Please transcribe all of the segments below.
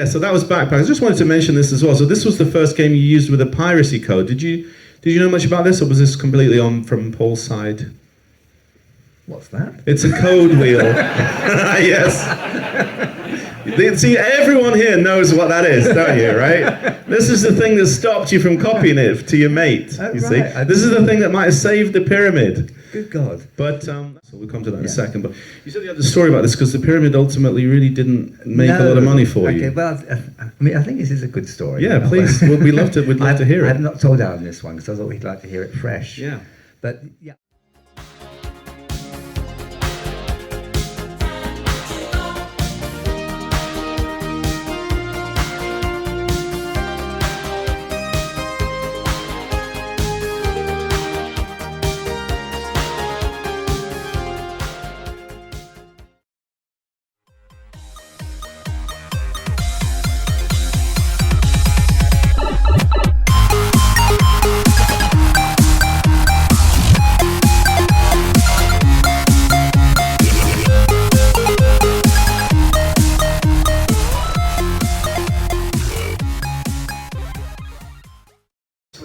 So that was Backpack. I just wanted to mention this as well. So this was the first game you used with a piracy code. Did you know much about this, or was this completely on from Paul's side? What's that? It's a code wheel. Yes. See, everyone here knows what that is, don't you, right? This is the thing that stopped you from copying it to your mate, see? This is the thing that might have saved the pyramid. Good God. But, so we'll come to that in a second. But you said you had a story about this because the pyramid ultimately really didn't make a lot of money for you. Okay, well, I think this is a good story. Yeah, please. We'd love to hear it. I've not told Allan this one because I thought he'd like to hear it fresh. Yeah. But, yeah.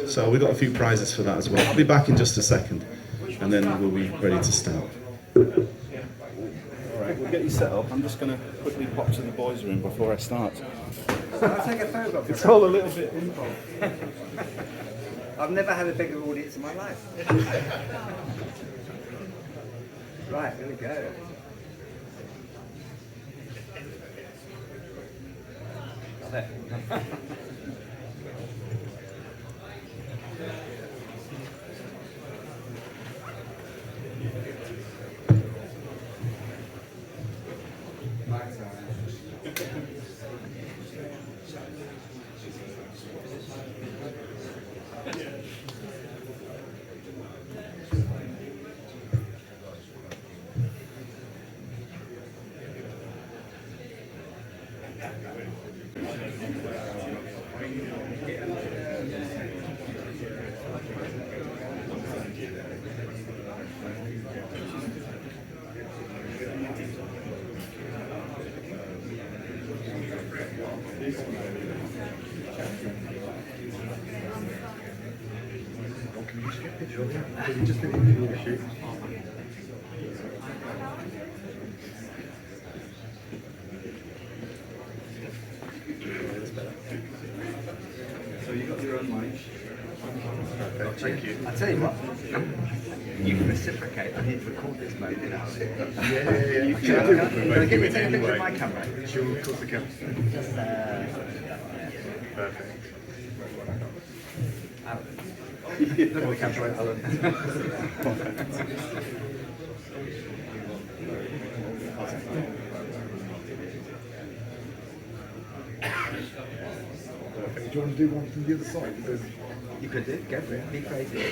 So we've got a few prizes for that as well. I'll be back in just a second, and then we'll be ready to start. All right, we'll get you set up. I'm just going to quickly pop to the boys' room before I start. I'll take a photograph. It's all a little bit involved. I've never had a bigger audience in my life. Right, here we go. Got it. So you got your own mic. Perfect, thank you. I'll tell you what, you can reciprocate. I need to record this moment. Yeah. Can I get you to take a picture of my camera? Sure, of course I can. Just, Perfect. Look at the camera, Allan. Do you want to do one from the other side? You could do, go for it, be crazy.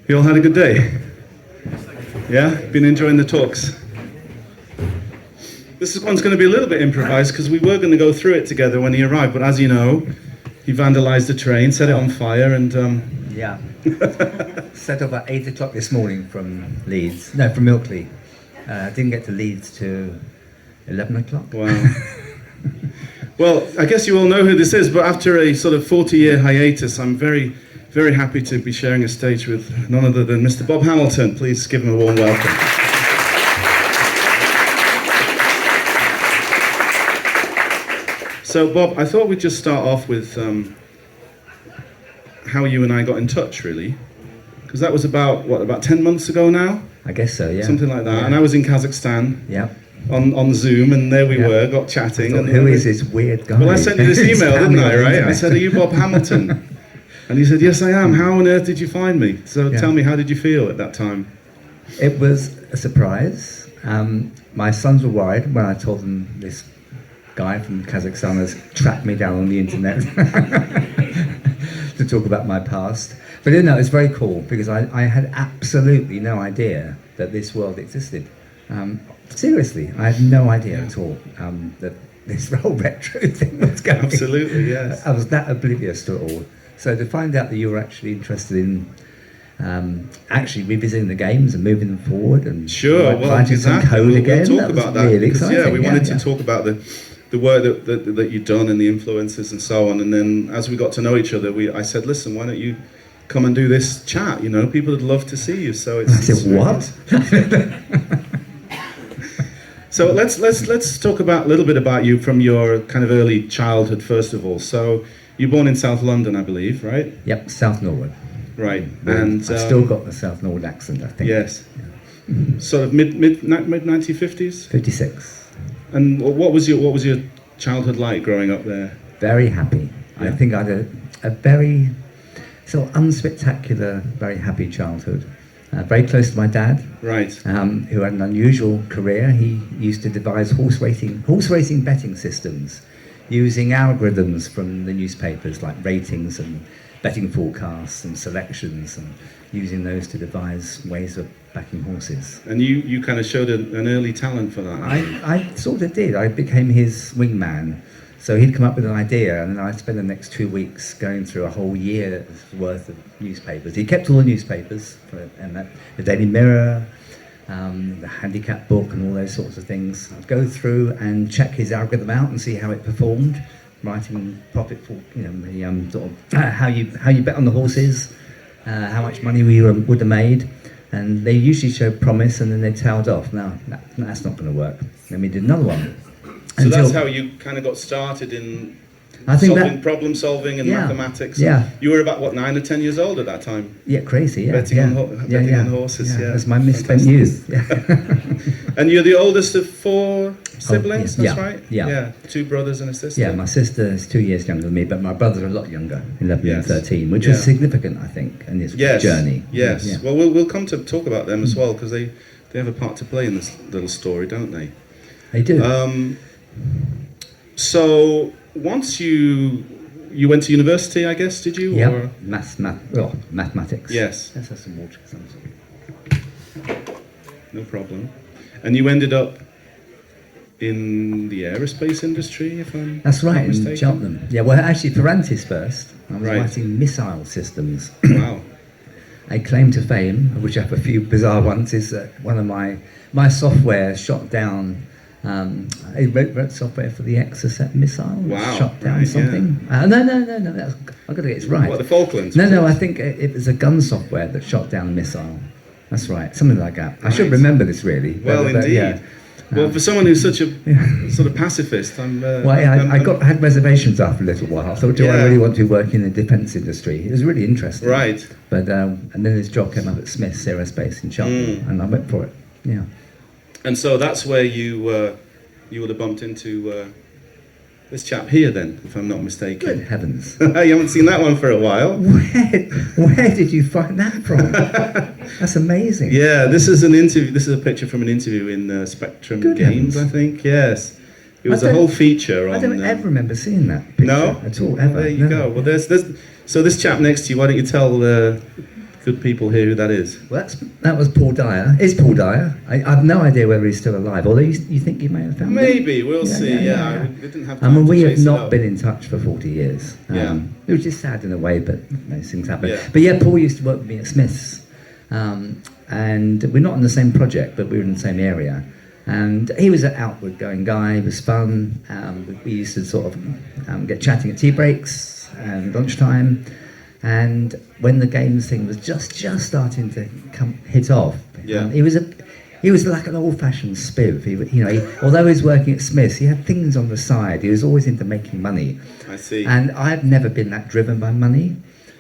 You all had a good day? Yeah? Been enjoying the talks? This one's going to be a little bit improvised because we were going to go through it together when he arrived, but as you know, he vandalized the train, set it on fire, and Yeah. Set up at 8 o'clock this morning from Leeds. No, from Ilkley. Didn't get to Leeds till 11 o'clock. Wow. Well, I guess you all know who this is, but after a sort of 40-year hiatus, I'm very, very happy to be sharing a stage with none other than Mr. Bob Hamilton. Please give him a warm welcome. So, Bob, I thought we'd just start off with how you and I got in touch, really. Because that was about 10 months ago now? I guess so, yeah. Something like that. Yeah. And I was in Kazakhstan. Yeah. On Zoom, and there we were, got chatting. Thought, and who is this weird guy? Well, I sent you this email, didn't I, right? I said, are you Bob Hamilton? And he said, yes, I am. How on earth did you find me? So tell me, how did you feel at that time? It was a surprise. My sons were worried when I told them this guy from Kazakhstan has tracked me down on the internet to talk about my past. But no, it's very cool because I had absolutely no idea that this world existed. Seriously, I had no idea at all that this whole retro thing was going. Absolutely, yes. I was that oblivious to it all. So to find out that you were actually interested in actually revisiting the games and moving them forward and writing some code again, we'll talk about that. Really exciting. Yeah, we wanted to talk about the work that you'd done and the influences and so on. And then as we got to know each other, I said, listen, why don't you come and do this chat? You know, people would love to see you. So it's. I said, what? So let's talk about a little bit about you from your kind of early childhood first of all. So you're born in South London, I believe, right? Yep, South Norwood. Right, and I've still got the South Norwood accent, I think. Yes. Yeah. Sort of mid 1950s. 56. And what was your childhood like growing up there? Very happy. Yeah. I think I had a very sort of unspectacular, very happy childhood. Very close to my dad, right? Who had an unusual career. He used to devise horse racing betting systems, using algorithms from the newspapers like ratings and betting forecasts and selections, and using those to devise ways of backing horses. And you kind of showed an early talent for that. I sort of did. I became his wingman. So he'd come up with an idea, and then I'd spend the next 2 weeks going through a whole year's worth of newspapers. He kept all the newspapers, the Daily Mirror, the Handicap Book, and all those sorts of things. I'd go through and check his algorithm out and see how it performed, writing profit for the sort of how you bet on the horses, how much money we would have made, and they usually showed promise, and then they tailed off. No, that's not going to work. Then we did another one. So that's how you kind of got started in problem solving and mathematics. Yeah. You were about, 9 or 10 years old at that time? Yeah, crazy, yeah. Betting on horses, yeah. That's my misspent youth. Yeah. And you're the oldest of 4 siblings, that's right? Yeah. 2 brothers and a sister? Yeah, my sister is 2 years younger than me, but my brother's a lot younger, 11 and 13, which was was significant, I think, in this journey. Yes, Yeah. Well, we'll come to talk about them as well, because they have a part to play in this little story, don't they? They do. So once you went to university, I guess, did you? Yeah, or? Mathematics. Yes. Let's have some water. No problem. And you ended up in the aerospace industry, if I'm That's right, not mistaken? in Cheltenham. Yeah, well, actually, Ferrantis first. I was Right. writing missile systems. Wow. A claim to fame, which I have a few bizarre ones, is that one of my software shot down. I wrote software for the Exocet missile. Wow, Shot down right, something. No. I've got to get this right. What, the Falklands? No. I think it was a gun software that shot down a missile. That's right, something like that. I should Right. remember this really. Well, indeed. Yeah. Well, for someone who's such a sort of pacifist, I had reservations after a little while. I thought, do I Yeah. really want to work in the defence industry? It was really interesting. Right. But and then this job came up at Smith's Aerospace in Cheltenham, and I went for it. Yeah. And so that's where you would have bumped into this chap here then, if I'm not mistaken. Good heavens! You haven't seen that one for a while. Where did you find that from? That's amazing. Yeah, this is an interview. This is a picture from an interview in Spectrum Good Games, heavens. I think. Yes, it was a whole feature on. I don't ever remember seeing that picture No, at all. Ever. There you go. Well, there's so this chap next to you. Why don't you tell good people here who that is? Well, that was Paul Dyer. It's Paul Dyer. I've no idea whether he's still alive. Although you think you may have found him. Maybe we'll see. Yeah. We didn't have time I mean, to we have chase it not up. been in touch for 40 years. Yeah. Which is sad in a way, but those things happen. Yeah. But yeah, Paul used to work with me at Smith's. And we're not on the same project, but we were in the same area. And he was an outward-going guy. It was fun. We used to sort of get chatting at tea breaks and lunchtime. And when the games thing was just starting to hit off, Yeah. he was like an old-fashioned spiv. Although he was working at Smith's, he had things on the side. He was always into making money. I see. And I've never been that driven by money,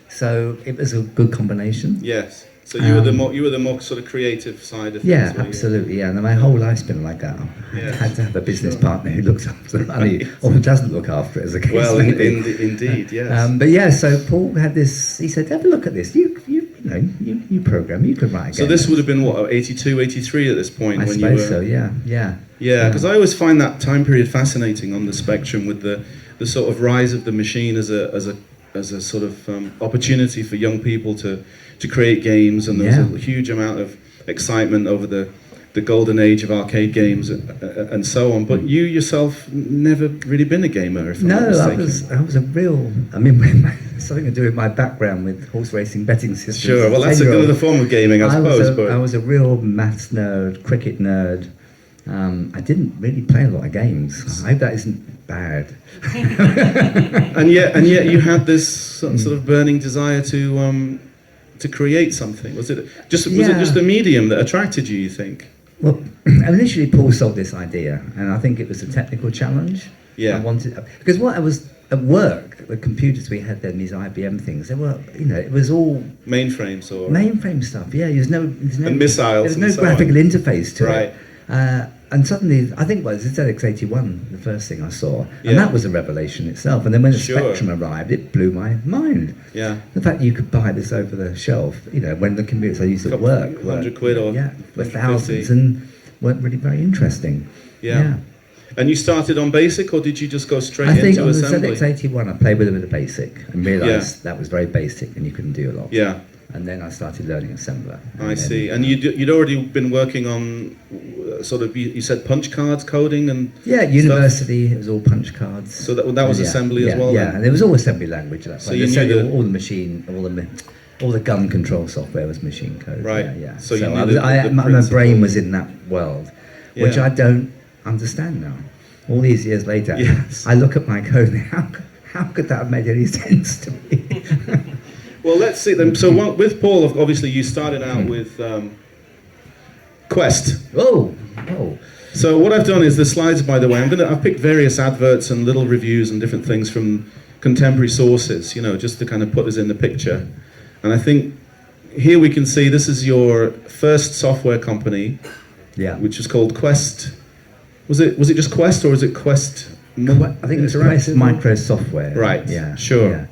so it was a good combination. Yes. So you were the more sort of creative side of things. Yeah, were you? absolutely. Yeah, and my whole life's been like that. Yeah. I had to have a business partner who looks after the money, or who doesn't look after it, as a case Well, may be. indeed, yes. But yeah, so Paul had this. He said, "Have a look at this. You program. You could write a So game." this would have been what, 82, 83 at this point I when suppose you were. so. Yeah. Yeah, because I always find that time period fascinating on the spectrum with the sort of rise of the machine as a sort of opportunity for young people to create games, and there was a huge amount of excitement over the the golden age of arcade games and so on. But you yourself never really been a gamer, if I'm not mistaken. I was a real. I mean, something to do with my background with horse racing betting systems. Sure, well, that's another form of gaming, I suppose. I was a real maths nerd, cricket nerd. I didn't really play a lot of games. I hope that isn't bad. and yet you had this sort of burning desire to create something. Was it just the medium that attracted you think? Well, initially Paul sold this idea, and I think it was a technical challenge. Yeah. I wanted, because what I was at work, the computers we had then, these IBM things, they were, it was all mainframes or mainframe stuff. Yeah, there's no and missiles. There was no graphical interface to it. Right. And suddenly, I think it was ZX81, the first thing I saw, and that was a revelation itself. And then when the Spectrum arrived, it blew my mind. Yeah. The fact that you could buy this over the shelf, when the computers I used at work were 100 quid or were thousands and weren't really very interesting. Yeah. And you started on BASIC, or did you just go straight into assembly? I think on the ZX81, I played with a bit of BASIC and realised that was very basic and you couldn't do a lot. Yeah. And then I started learning assembler. I see. And you'd already been working on sort of, you said punch cards coding and at university it was all punch cards. So that was assembly as well. Yeah, and it was all assembly language. So you knew all the machine, all the gun control software was machine code. Right. Yeah. So my brain was in that world, which I don't understand now. All these years later, I look at my code and how could that have made any sense to me? Well, let's see them. So with Paul, obviously, you started out with Quest. Oh. So what I've done is the slides, by the way, I've picked various adverts and little reviews and different things from contemporary sources, just to kind of put us in the picture. And I think here we can see this is your first software company, which is called Quest. Was it just Quest or was it Quest? I think it was Quest Micro Software. Right. Yeah. Sure. Yeah.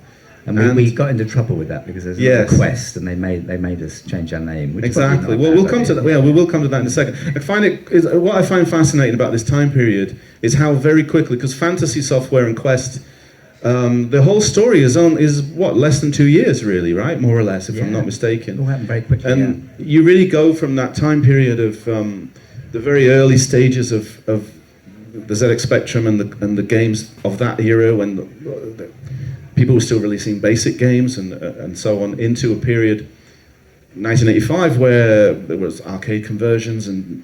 And we got into trouble with that because there's a Quest, and they made us change our name. Exactly. Well, we'll come to that. Yeah, we will come to that in a second. What I find fascinating about this time period is how very quickly, because fantasy software and Quest, the whole story is less than 2 years, really, right? More or less, if I'm not mistaken. It all happened very quickly. And you really go from that time period of the very early stages of the ZX Spectrum and the games of that era when people were still releasing basic games and so on, into a period, 1985, where there was arcade conversions and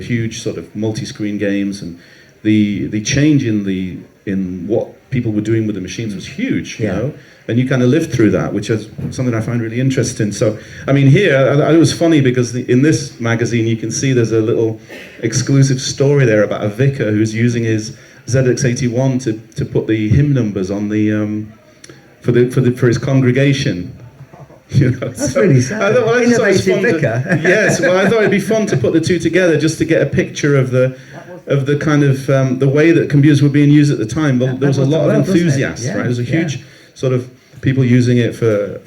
huge sort of multi-screen games, and the change in what people were doing with the machines was huge, and you kind of lived through that, which is something I find really interesting. So, I mean, here, it was funny because in this magazine you can see there's a little exclusive story there about a vicar who's using his ZX81 to put the hymn numbers on the for his congregation. That's really sad. Innovative vicar. Yes, well, I thought it'd be fun to put the two together just to get a picture of the kind of the way that computers were being used at the time. But there was a lot of enthusiasts, right? There was a huge sort of people using it for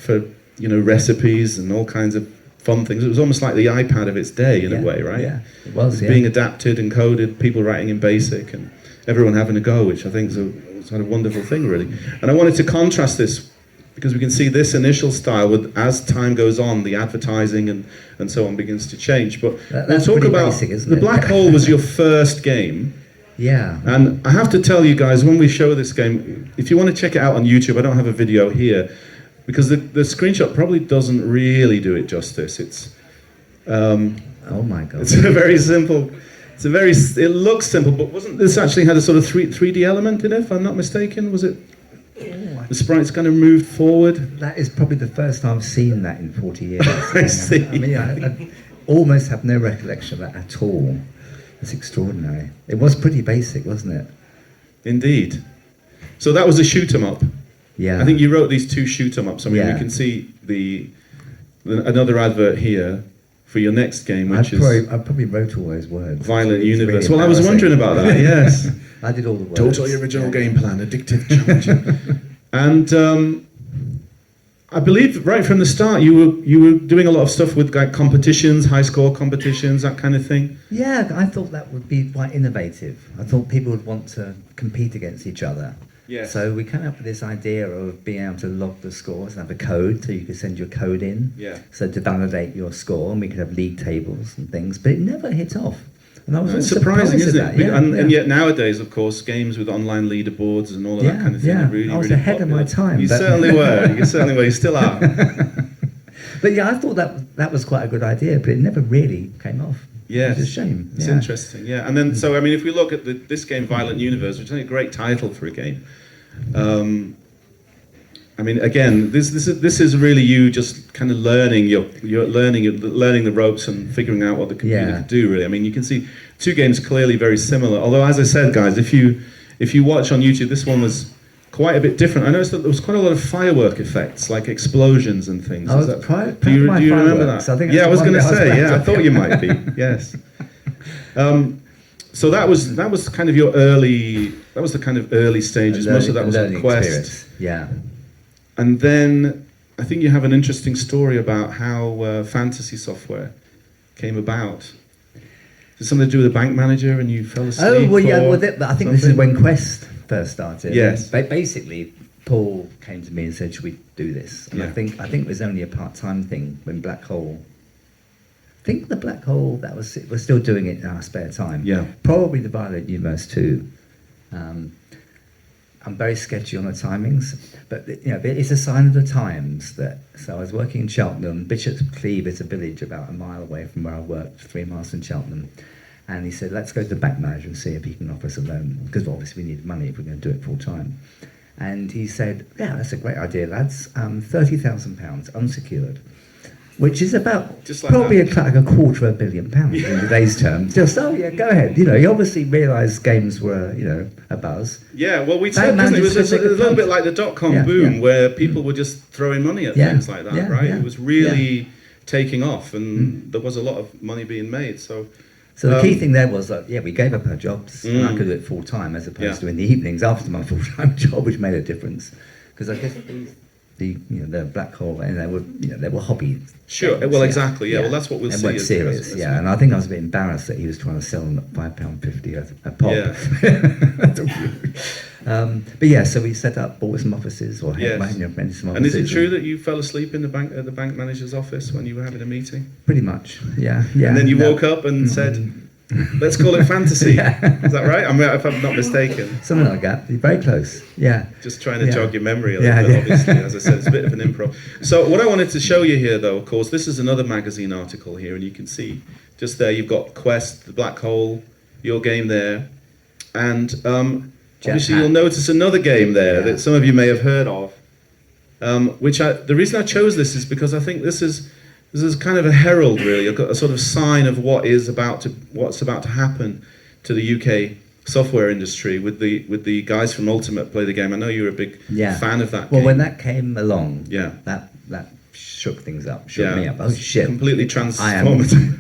recipes and all kinds of fun things. It was almost like the iPad of its day in a way, right? Yeah, it was. Being adapted and coded, people writing in BASIC and everyone having a go, which I think is a sort of wonderful thing, really. And I wanted to contrast this because we can see this initial style with, as time goes on, the advertising and so on begins to change. But we'll talk about basic, isn't the it? Black Hole was your first game. Yeah. And I have to tell you guys, when we show this game, if you want to check it out on YouTube, I don't have a video here, because the screenshot probably doesn't really do it justice. It's oh my God. It's a very simple. It looks simple, but wasn't this actually had a sort of 3D element in it, if I'm not mistaken? Was it? The sprites kind of moved forward. That is probably the first time I've seen that in 40 years. I see. I mean, I almost have no recollection of that at all. It's extraordinary. It was pretty basic, wasn't it? Indeed. So that was a shoot 'em up. Yeah. I think you wrote these two shoot 'em ups. I mean, we can see another advert here for your next game, which I probably wrote all those words. Violent Universe. Really, well, I was wondering about that. Yes. I did all the words. Totally original game plan, addictive, challenging. And I believe right from the start you were doing a lot of stuff with like competitions, high score competitions, that kind of thing. Yeah, I thought that would be quite innovative. I thought people would want to compete against each other. Yes. So we came up with this idea of being able to log the scores and have a code, so you could send your code in. Yeah. So to validate your score, and we could have league tables and things, but it never hit off. And I was It's surprised surprising, isn't at it? that. Yeah, And yeah. yet nowadays, of course, games with online leaderboards and all of that kind of thing are really, I was really ahead popular. of my time. You but- certainly were. You certainly were. You still are. But yeah, I thought that was quite a good idea, but it never really came off. Yes. It's a shame. It's yeah. interesting, yeah. And then, so, I mean, if we look at this game, Violent Universe, which is a great title for a game, I mean, again, this is really you just kind of learning, you're learning the ropes and figuring out what the computer can do, really. I mean, you can see two games clearly very similar, although, as I said, guys, if you watch on YouTube, this one was quite a bit different. I noticed that there was quite a lot of firework effects, like explosions and things. Oh, Is that, proud do you of my remember fireworks. that? I think Yeah, I was that's going to the one say, that I was yeah, I thought you might be, yes. So that was kind of that was the kind of early stages. Most of that was on Quest. Experience. Yeah. And then I think you have an interesting story about how fantasy software came about. Did something to do with the bank manager and you fell asleep? Oh, well, yeah, or but I think this is something? when Quest first started. Yes. Basically, Paul came to me and said, should we do this? And Yeah. I think it was only a part-time thing when Black Hole... I think the Black Hole, we're still doing it in our spare time. Yeah. Probably the Violent Universe too. I'm very sketchy on the timings, but it's a sign of the times that. So I was working in Cheltenham. Bishop's Cleeve is a village about a mile away from where I worked, 3 miles from Cheltenham. And he said, let's go to the bank manager and see if he can offer us a loan, because obviously we need money if we're going to do it full time. And he said, yeah, that's a great idea, lads. £30,000 unsecured. Which is about Just like probably that. like £250 million in today's terms. Just go ahead. He obviously realised games were a buzz. Yeah, well, we Bank said, doesn't it? It was managers a took a little punt. bit like the dot-com Yeah, boom, yeah. where people were just throwing money at Yeah, things like that, yeah, right? yeah. It was really taking off, and there was a lot of money being made. So The key thing there was that we gave up our jobs, and I could do it full time as opposed Yeah. to in the evenings after my full time job, which made a difference. Because I guess the Black Hole, and they were hobby. Sure. games, Well, exactly. Yeah. Well, that's what we'll They see. weren't serious. And I think I was a bit embarrassed that he was trying to sell them at £5.50 a pop. Yeah. But yeah, so we bought some offices, or Yes. rented some offices. And is it true that you fell asleep in the bank manager's office when you were having a meeting? Pretty much, yeah. And then you No. woke up and said, "Let's call it fantasy." Is that right? I mean, if I'm not mistaken. Something like that. Very close. Yeah. Just trying to Yeah. jog your memory a Yeah, little bit, yeah. obviously. As I said, it's a bit of an improv. So what I wanted to show you here, though, of course, this is another magazine article here, and you can see just there you've got Quest, the Black Hole, your game there, and obviously you'll notice another game there that some of you may have heard of. The reason I chose this is because I think this is kind of a herald, really, a sort of sign of what's about to happen to the UK software industry with the guys from Ultimate Play the Game. I know you're a big fan of that Well, game. when that came along, Yeah. that shook things up, shook me up. Oh shit! Completely transformative.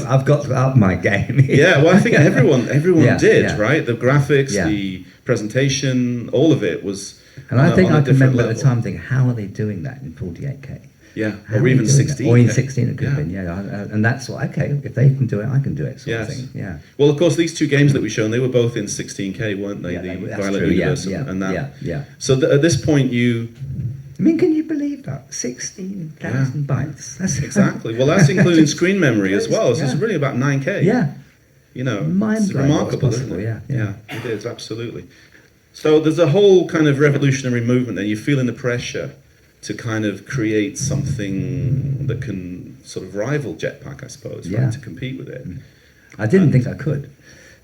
I've got to up my game. Yeah, well, I think everyone Yeah, did, yeah. right? The graphics, Yeah. the presentation, all of it was. And I think on a I can different remember at the level. time thinking, how are they doing that in 48K? Yeah, How or are even they doing that? 16. Or in 16 it could have been, and that's what, okay, if they can do it, I can do it, sort of Yes. thing, yeah. Well, of course, these two games that we've shown, they were both in 16K, weren't they? Yeah, The that's Violent true, Universe yeah, and that. yeah. So at this point, I mean, can you believe that? 16,000 bytes. That's exactly. Well, that's including screen memory as well. So it's really about 9K. Yeah. You know, it's Mind-blowing what's remarkable, possible, isn't it? yeah. It is, absolutely. So there's a whole kind of revolutionary movement there. You're feeling the pressure to kind of create something that can sort of rival Jetpack, I suppose, right? To compete with it. I didn't think I could.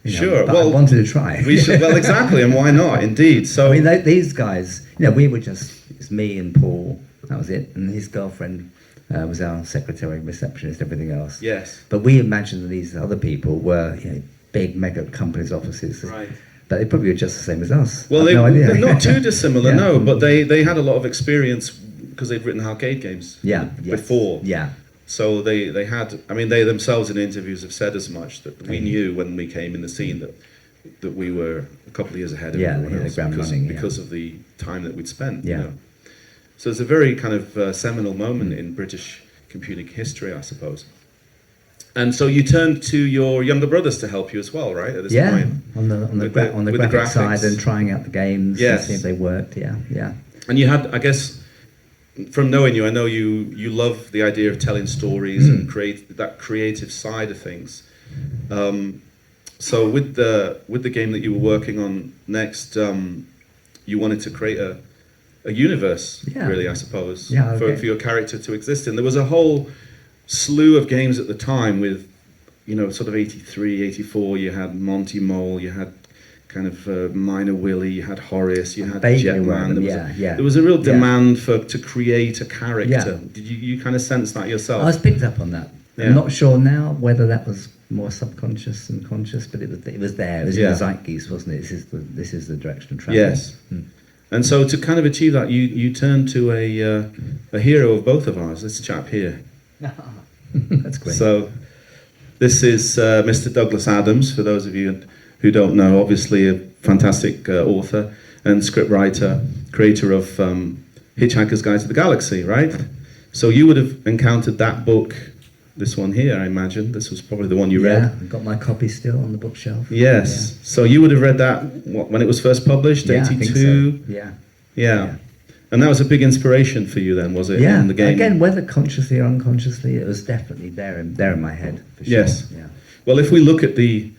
Sure. But Well, I wanted to try. well, exactly, and why not? Indeed. So I mean, these guys, we were it's me and Paul, that was it, and his girlfriend was our secretary, receptionist, everything else. yes, But we imagined that these other people were, big mega companies' offices. right. But they probably were just the same as us. Well, I've no idea. they're not too dissimilar, Yeah. no. But they had a lot of experience because they'd written arcade games. Yes. Before. Yeah. So they had. I mean, they themselves in interviews have said as much that we knew when we came in the scene that we were a couple of years ahead of everyone they hit the else ground running, yeah. because of the time that we'd spent. Yeah. You know? So it's a very kind of seminal moment in British computing history, I suppose. And so you turned to your younger brothers to help you as well, right? At this point, on the With the- on the with the graphic side graphics. and trying out the games Yes. and see if they worked. Yeah. and you had, I guess, from knowing you, I know you love the idea of telling stories and create that creative side of things. So with the game that you were working on next, you wanted to create a universe, Yeah. really, I suppose, Yeah, for okay. your character to exist in. There was a whole slew of games at the time with, sort of 83, 84, you had Monty Mole, you had kind of Minor Willie, you had Horace, you had Vaguely Jetman. aware of them, There was a real Yeah. demand to create a character. Yeah. Did you kind of sense that yourself? I was picked up on that. Yeah. I'm not sure now whether that was more subconscious than conscious, but it was there. It was in Yeah. the zeitgeist, wasn't it? This is the direction of travel. Yes. And so to kind of achieve that, you turned to a hero of both of ours, this chap here. That's great. So this is Mr. Douglas Adams, for those of you who don't know, obviously a fantastic author and scriptwriter, creator of Hitchhiker's Guide to the Galaxy, right? So you would have encountered that book, this one here, I imagine. This was probably the one you read. I've got my copy still on the bookshelf. Yes. So you would have read that when it was first published, Yeah, I 82? think so. Yeah. Yeah. And that was a big inspiration for you then, was it? Yeah. In the game? Again, whether consciously or unconsciously, it was definitely there in my head. For sure. Yes. Yeah. Well, if we look at the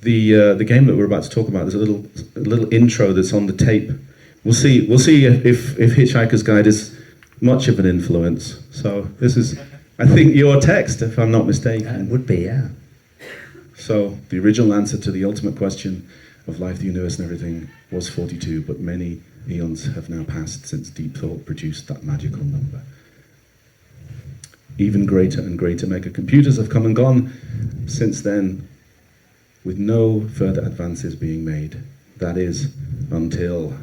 game that we're about to talk about, there's a little intro that's on the tape. We'll see if Hitchhiker's Guide is much of an influence. So this is, I think, your text, if I'm not mistaken. It would be, yeah. So the original answer to the ultimate question of life, the universe, and everything was 42, but many eons have now passed since deep thought produced that magical number. Even greater and greater mega computers have come and gone since then, with no further advances being made. That is, until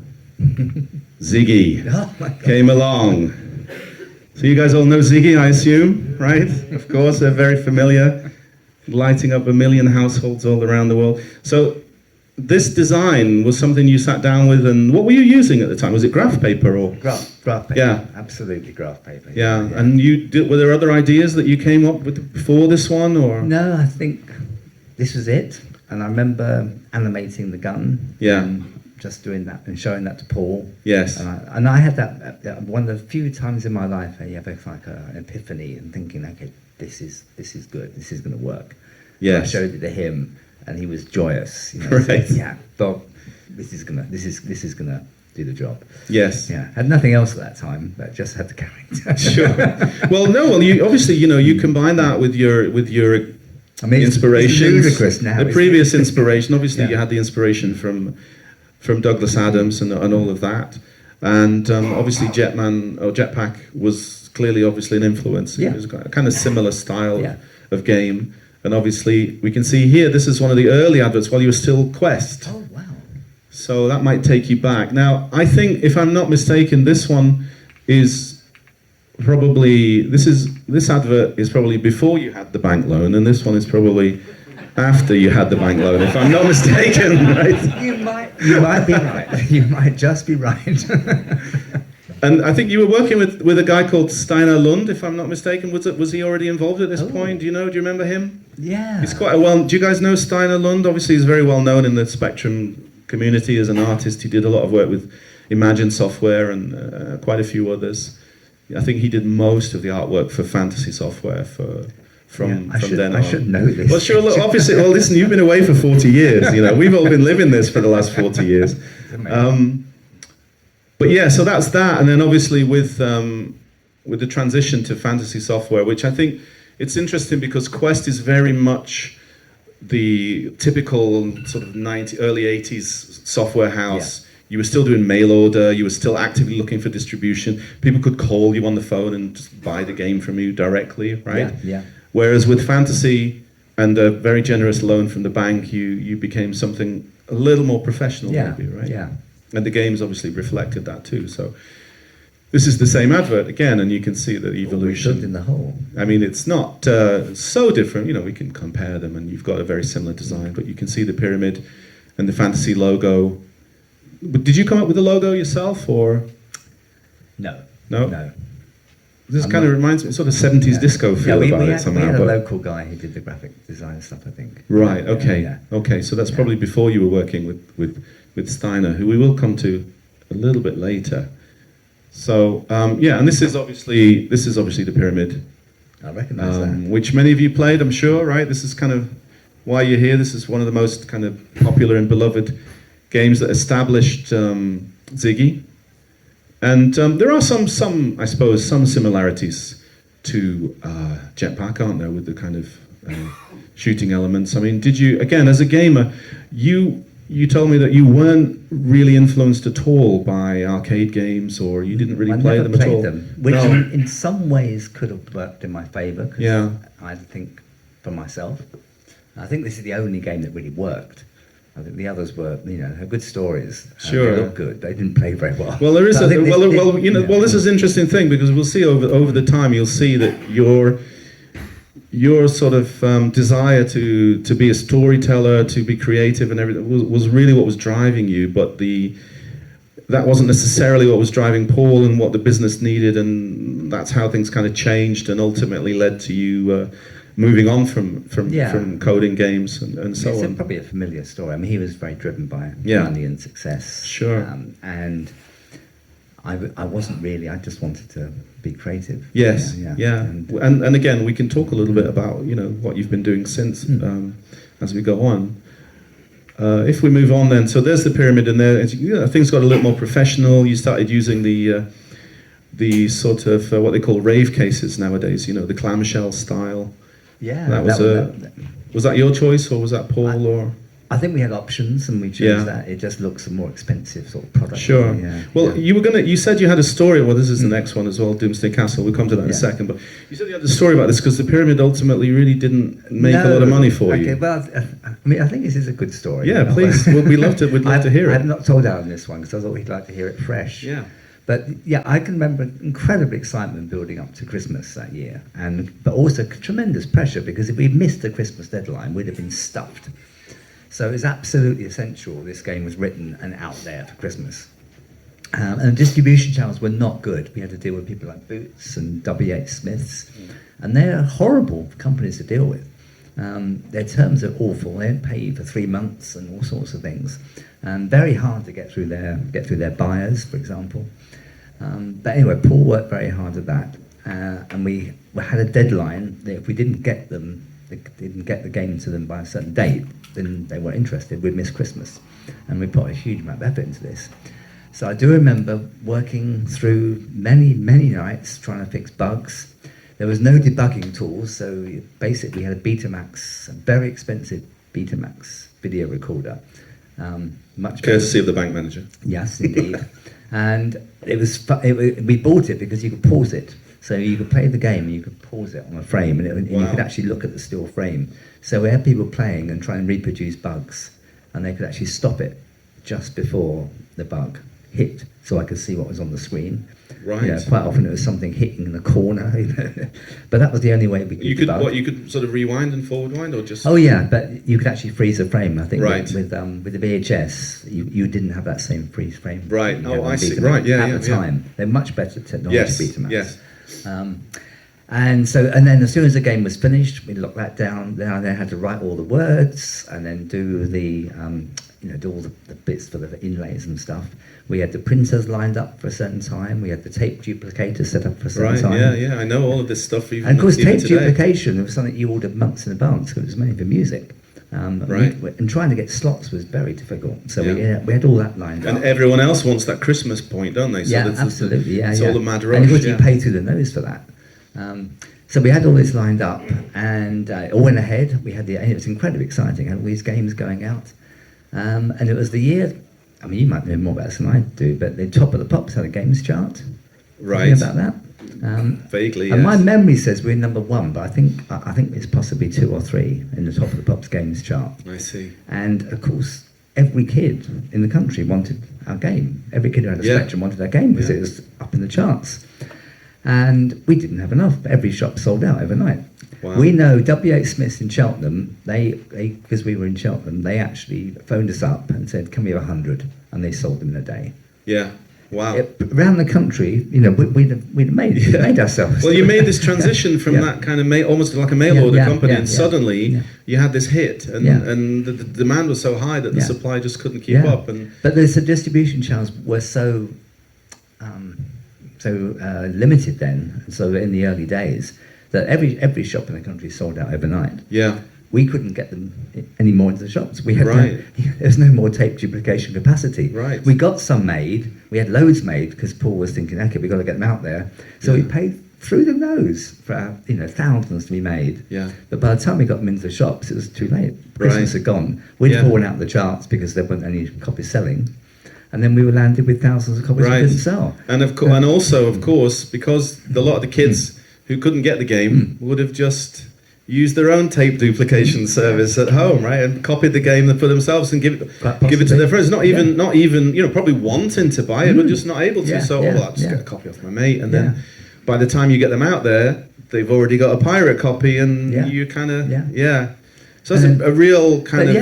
Ziggy Oh my God. came along. So you guys all know Ziggy, I assume, right? Of course, they're very familiar, lighting up 1 million households all around the world. So this design was something you sat down with, and what were you using at the time? Was it graph paper or? Graph paper. Yeah. Absolutely graph paper. Yeah, and were there other ideas that you came up with before this one, or? No, I think this was it. And I remember animating the gun. Yeah. And just doing that and showing that to Paul. Yes. And I had that one of the few times in my life I have like an epiphany and thinking, okay, this is good. This is going to work. Yes. I showed it to him, and he was joyous. Right. Saying, yeah, Bob, this is gonna do the job. Yes. Yeah. Had nothing else at that time, but just had the character. Sure. Well, you obviously, you combine that with your I mean, inspiration. it's ludicrous now. The previous inspiration, obviously, Yeah. you had the inspiration from Douglas Adams and all of that, and obviously Jetpack was clearly obviously an influence. Yeah. It was a kind of similar style Yeah. of game, and obviously we can see here this is one of the early adverts while you were still Quest. Oh wow. So that might take you back. Now, I think, if I'm not mistaken, this one is probably, this advert is probably before you had the bank loan, and this one is probably after you had the bank loan, if I'm not mistaken, right? You might be right. You might just be right. And I think you were working with a guy called Steinar Lund, if I'm not mistaken. Was he already involved at this point? Do you remember him? Yeah. He's quite do you guys know Steinar Lund? Obviously, he's very well known in the Spectrum community as an artist. He did a lot of work with Imagine Software and quite a few others. I think he did most of the artwork for Fantasy Software from then on. I should know this. Well, sure. Look, obviously, well, listen. You've been away for 40 years. We've all been living this for the last 40 years. But yeah, so that's that, and then obviously with the transition to Fantasy Software, which I think it's interesting because Quest is very much the typical sort of early 80s software house. Yeah. You were still doing mail order, you were still actively looking for distribution. People could call you on the phone and just buy the game from you directly, right? Yeah. Whereas with Fantasy and a very generous loan from the bank, you became something a little more professional, maybe, right? Yeah. And the games obviously reflected that too. So this is the same advert again, and you can see the We evolution. looked in the hole. I mean, it's not so different. We can compare them, and you've got a very similar design. But you can see the pyramid and the Fantasy logo. But did you come up with the logo yourself, or No. no? No. This kind of reminds me, sort of 70s disco feel about it somehow. We had a but local guy who did the graphic design stuff, I think. right. Okay. Okay. So that's probably before you were working with Steiner, who we will come to a little bit later. So and this is obviously the Pyramid. I recognise that. Which many of you played, I'm sure, right? This is kind of why you're here. This is one of the most kind of popular and beloved games that established Ziggy. And there are some similarities to Jetpack, aren't there, with the kind of shooting elements. I mean, did you, again, as a gamer, you told me that you weren't really influenced at all by arcade games, or you didn't really play them at all. Which in some ways could have worked in my favour, because I think for myself, I think this is the only game that really worked. I think the others were, had good stories. Sure. They looked good. They didn't play very well. Well, there is this is an interesting thing, because we'll see over the time, you'll see that your sort of desire to be a storyteller, to be creative and everything was really what was driving you, but that wasn't necessarily what was driving Paul and what the business needed, and that's how things kind of changed and ultimately led to you moving on from coding games and so on. It's probably a familiar story. I mean, he was very driven by money and success. Sure. And I wasn't really. I just wanted to be creative. Yes. And again, we can talk a little bit about what you've been doing since as we go on. If we move on, then, so there's the Pyramid, and there things got a little more professional. You started using the sort of what they call rave cases nowadays. The clamshell style. Yeah, was that your choice, or was that Paul? Or I think we had options, and we chose that. It just looks a more expensive sort of product. Sure. You said you had a story. Well, this is the next one as well, Doomsday Castle. We'll come to that in a second. But you said you had a story about this because the Pyramid ultimately really didn't make a lot of money for you. Okay, well, I think this is a good story. Yeah, please. We'd love to hear it. I've not told Allan this one because I thought he'd like to hear it fresh. Yeah. But I can remember incredible excitement building up to Christmas that year, but also tremendous pressure, because if we missed the Christmas deadline, we'd have been stuffed. So it was absolutely essential this game was written and out there for Christmas. And distribution channels were not good. We had to deal with people like Boots and W.H. Smiths, and they're horrible companies to deal with. Their terms are awful. They don't pay you for 3 months and all sorts of things. Very hard to get through their buyers, for example. But anyway, Paul worked very hard at that, and we had a deadline that if we didn't get the game to them by a certain date, then they weren't interested. We'd miss Christmas, and we put a huge amount of effort into this. So I do remember working through many nights trying to fix bugs. There was no debugging tools, so basically we had a Betamax, a very expensive Betamax video recorder. Much courtesy of the bank manager. Yes, indeed. And we bought it because you could pause it. So you could play the game and you could pause it on a frame, and you could actually look at the still frame. So we had people playing and trying to reproduce bugs, and they could actually stop it just before the bug hit, so I could see what was on the screen. Right. Quite often it was something hitting in the corner, but that was the only way we could debug. You could sort of rewind and forward wind, or just? Oh yeah, but you could actually freeze a frame. I think right. with the VHS, you didn't have that same freeze frame. Right. Oh, I see. Right. Yeah. At the time, they're much better technology. Yes. Yes. And then as soon as the game was finished, we locked that down. Then I had to write all the words and then do do all the bits for the inlays and stuff. We had the printers lined up for a certain time. We had the tape duplicator set up for a certain time. Yeah, I know all of this stuff. And of course, tape duplication was something you ordered months in advance because it was mainly for music. Right. And trying to get slots was very difficult. So we had all that lined up. And everyone else wants that Christmas point, don't they? So absolutely. It's all the mad rush. And of course, you pay through the nose for that. So we had all this lined up, and it all went ahead. It was incredibly exciting. Had all these games going out, and it was the year. I mean, you might know more about this than I do, but the Top of the Pops had a games chart. Right. You know about that? Vaguely. And yes. my memory says we're number 1, but I think it's possibly 2 or 3 in the Top of the Pops games chart. I see. And of course, every kid in the country wanted our game. Every kid who had a Spectrum wanted our game because it was up in the charts. And we didn't have enough. Every shop sold out overnight. Wow. We know W.H. Smith in Cheltenham, they because we were in Cheltenham, they actually phoned us up and said, can we have 100? And they sold them in a day. Yeah. Wow. Around the country, we'd made ourselves. Well, you made this transition from that kind of almost like a mail order company, and suddenly you had this hit, and the demand was so high that the supply just couldn't keep up. But the distribution channels were so limited then, and so in the early days, that every shop in the country sold out overnight. Yeah. We couldn't get them any more into the shops. We had Right. There's no more tape duplication capacity. Right. We got some made. We had loads made because Paul was thinking, okay, we've got to get them out there. So we paid through the nose for thousands to be made. Yeah. But by the time we got them into the shops, it was too late. Christmas had gone. We'd fallen out of the charts because there weren't any copies selling. And then we were landed with thousands of copies we didn't sell. And and also, of course, because a lot of the kids who couldn't get the game would have just used their own tape duplication service at home, right, and copied the game for themselves and give it to their friends. Not even probably wanting to buy it, but just not able to. I'll just get a copy off my mate, and then by the time you get them out there, they've already got a pirate copy, and you kind of So that's a real kind of,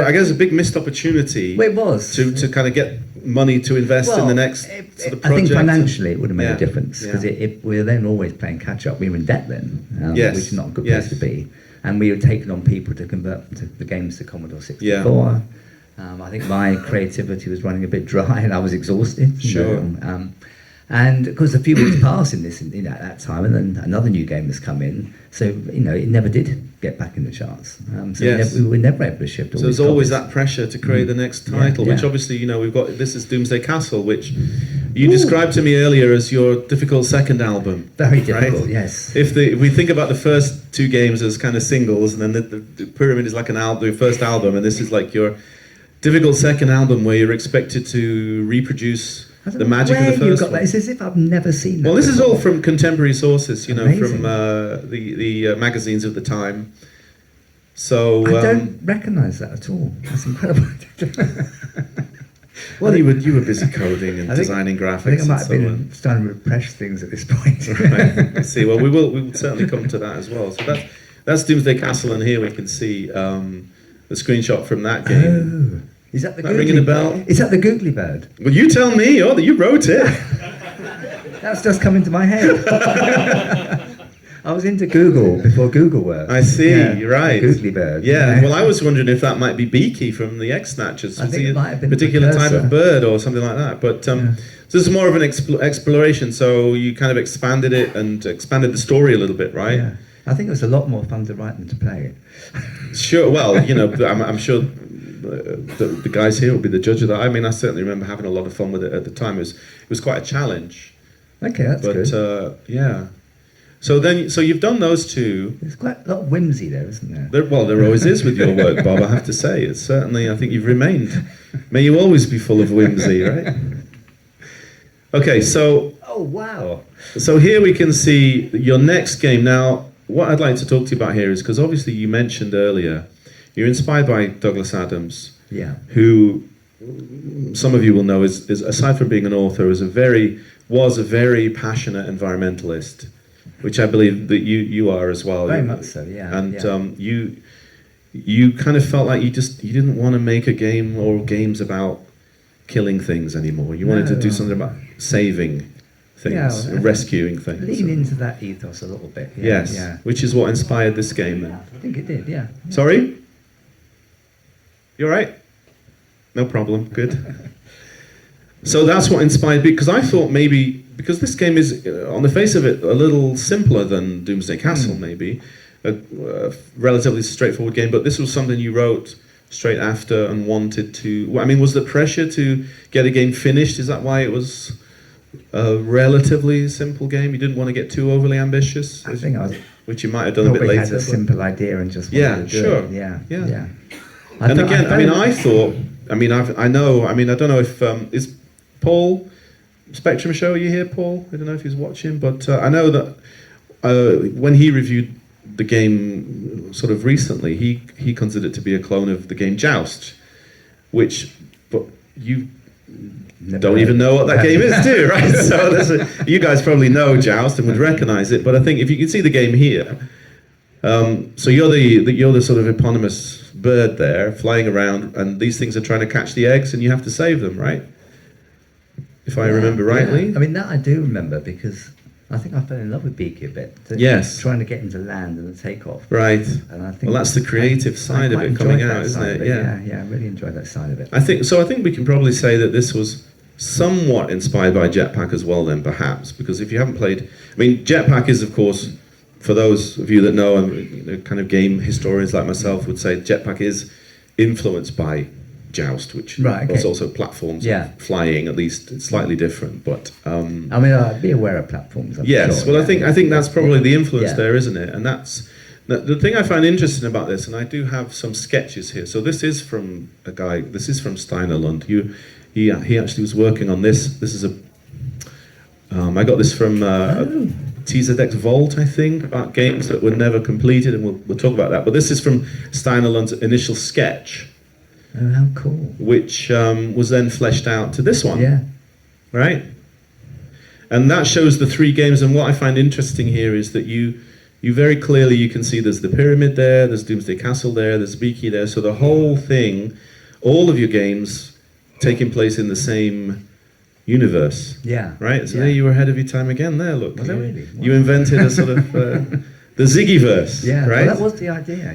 I guess, a big missed opportunity. Well, it was to kind of get money to invest in the next sort of project. I think financially it would have made a difference because we were then always playing catch up. We were in debt then, which is not a good place to be. And we were taking on people to convert the games to Commodore 64. I think my creativity was running a bit dry and I was exhausted. Sure. And of course, a few weeks passed at that time, and then another new game has come in. So it never did get back in the charts. We were never able to shift. So there's always that pressure to create the next title, which obviously we've got. This is Doomsday Castle, which you described to me earlier as your difficult second album. Very difficult, right? yes. If we think about the first two games as kind of singles, and then the Pyramid is like the first album, and this is like your difficult second album where you're expected to reproduce the magic of the first one. It's as if I've never seen that. Well, this is all from contemporary sources, Amazing. From the magazines of the time. So I don't recognise that at all. That's incredible. Well, you were busy coding and designing graphics. I think I might have been starting to repress things at this point. Right. I see. Well, we will certainly come to that as well. So that's Doomsday Castle, and here we can see the screenshot from that game. Oh. Is that the ringing a bell? Is that the Googly Bird? Well, you tell me. You wrote it. That's just come into my head. I was into Google before Google worked. I see. You're right. Googly Bird. Yeah. Well, I was wondering if that might be Beaky from the Egg Snatchers. I think it might have been a particular the type of bird or something like that. But so this is more of an exploration. So you kind of expanded it and expanded the story a little bit, right? Yeah. I think it was a lot more fun to write than to play it. Sure. Well, I'm sure. The guys here will be the judge of that. I mean, I certainly remember having a lot of fun with it at the time. It was quite a challenge. Okay, that's good. But So you've done those two. There's quite a lot of whimsy there, isn't there? There always is with your work, Bob. I have to say, it's certainly. I think you've remained. May you always be full of whimsy, right? Okay, so. Oh wow! So here we can see your next game. Now, what I'd like to talk to you about here is because obviously you mentioned earlier. You're inspired by Douglas Adams, who some of you will know is aside from being an author, was a very passionate environmentalist, which I believe that you are as well. Very much so, yeah. And you kind of felt like you didn't want to make a game or games about killing things anymore. You wanted to do something about saving things, rescuing things. Lean into that ethos a little bit. Which is what inspired this game. I think it did. Yeah. Sorry. You all right? No problem. Good. So that's what inspired me, because I thought maybe, because this game is, on the face of it, a little simpler than Doomsday Castle, maybe, a relatively straightforward game, but this was something you wrote straight after and wanted to, I mean, was the pressure to get a game finished? Is that why it was a relatively simple game? You didn't want to get too overly ambitious? I think I was... Which you might have done a bit later. Had a simple idea and just wanted to do it. Yeah. I don't know if is Paul Spectrum Show, are you here, Paul? I don't know if he's watching, but I know that when he reviewed the game sort of recently, he considered it to be a clone of the game Joust, but you don't even know what that game is, do you? Right? So you guys probably know Joust and would recognise it, but I think if you can see the game here, so you're the sort of eponymous bird there flying around, and these things are trying to catch the eggs, and you have to save them, right? if I remember rightly. I mean, that I do remember because I think I fell in love with Beaky a bit. Yes. Trying to get him to land and the takeoff. Right. And I think Well, that's the creative side of quite it coming enjoyed out, that isn't side it? of Yeah. Yeah, I really enjoyed that side of it. I think we can probably say that this was somewhat inspired by Jetpack as well then, perhaps, because if you haven't played... I mean, Jetpack is, of course, for those of you that know, and kind of game historians like myself would say Jetpack is influenced by Joust, which was also platforms of flying, at least it's slightly different, but... I mean, I'd be aware of platforms, I'm yes, sure. well, I think that's probably the influence there, isn't it? And that's... The thing I find interesting about this, and I do have some sketches here, so this is from a guy, this is from Steinerlund. He actually was working on this. This is I got this from TZX Vault, I think, about games that were never completed, and we'll talk about that. But this is from Steinerlund's initial sketch. Oh, how cool. Which was then fleshed out to this one. Yeah. Right? And that shows the 3 games, and what I find interesting here is that you very clearly, you can see there's the pyramid there, there's Doomsday Castle there, there's Beaky there, so the whole thing, all of your games taking place in the same universe. Yeah. Right? So there you were ahead of your time again there, look. Was I really? Wow. You invented a sort of... the Ziggy-verse, right? Well, that was the idea.